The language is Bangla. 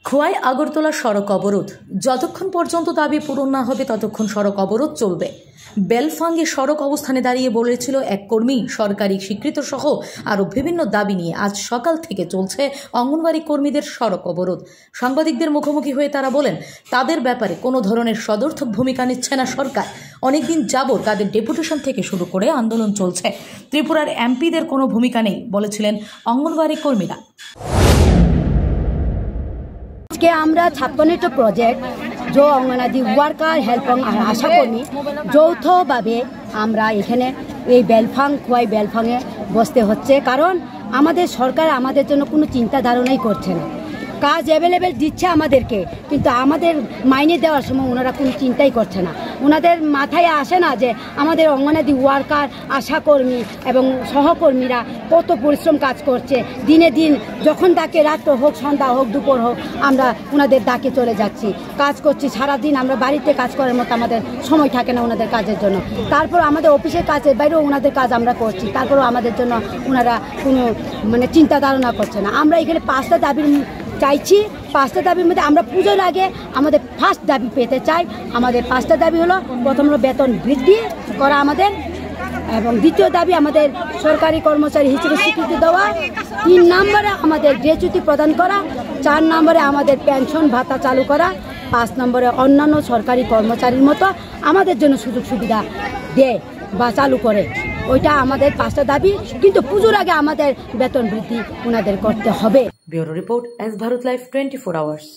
খোয়াই আগরতলা সড়ক অবরোধ যতক্ষণ পর্যন্ত দাবি পূরণ না হবে ততক্ষণ সড়ক অবরোধ চলবে। বেলফাঙ্গে সড়ক অবস্থানে দাঁড়িয়ে বলেছিল এক কর্মী সরকারি স্বীকৃত সহ আরও বিভিন্ন দাবি নিয়ে আজ সকাল থেকে চলছে অঙ্গনওয়াড়ি কর্মীদের সড়ক অবরোধ। সাংবাদিকদের মুখোমুখি হয়ে তারা বলেন তাদের ব্যাপারে কোনো ধরনের সদর্থক ভূমিকা নিচ্ছে না সরকার। অনেকদিন যাবৎ তাদের ডেপুটেশন থেকে শুরু করে আন্দোলন চলছে। ত্রিপুরার এমপিদের কোনো ভূমিকা নেই বলেছিলেন অঙ্গনওয়াড়ি কর্মীরা। আজকে আমরা ছাত্রনেত্র প্রজেক্ট जो অঙ্গনাদি ওয়ার্কার হেল্প আশা কর্মী যৌথভাবে আমরা এখানে এই খোয়াই বেলফাঙে বসতে হচ্ছে, কারণ আমাদের সরকার আমাদের জন্য কোনো চিন্তা ধারণাই করছে না। কাজ অ্যাভেলেবেল দিচ্ছে আমাদেরকে, কিন্তু আমাদের মাইনে দেওয়ার সময় ওনারা কোনো চিন্তাই করছে না। ওনাদের মাথায় আসে না যে আমাদের অঙ্গনাদি ওয়ার্কার আশাকর্মী এবং সহকর্মীরা কত পরিশ্রম কাজ করছে। দিনে দিন যখন ডাকে, রাত্র হোক, সন্ধ্যা হোক, দুপুর হোক, আমরা ওনাদের ডাকে চলে যাচ্ছি, কাজ করছি সারাদিন। আমরা বাড়িতে কাজ করার মতো আমাদের সময় থাকে না ওনাদের কাজের জন্য। তারপর আমাদের অফিসের কাজের বাইরেও ওনাদের কাজ আমরা করছি, তারপরেও আমাদের জন্য ওনারা কোনো চিন্তা ধারণা করছে না। আমরা এখানে 5টা দাবির চাইছি। 5টা দাবির মধ্যে আমরা পুজোর আগে আমাদের ফার্স্ট দাবি পেতে চাই। আমাদের 5টা দাবি হলো, প্রথম হলো বেতন বৃদ্ধি করা আমাদের, এবং দ্বিতীয় দাবি আমাদের সরকারি কর্মচারী হিসেবে স্বীকৃতি দেওয়া, 3 নম্বরে আমাদের গ্র্যাচুইটি প্রদান করা, 4 নম্বরে আমাদের পেনশন ভাতা চালু করা, 5 নম্বরে অন্যান্য সরকারি কর্মচারীর মতো আমাদের জন্য সুযোগ সুবিধা দেয় বা চালু করে। ওইটা আমাদের 5টা দাবি, কিন্তু পুজোর আগে আমাদের বেতন বৃদ্ধি ওনাদের করতে হবে। Bureau report, S Bharat live 24 hours.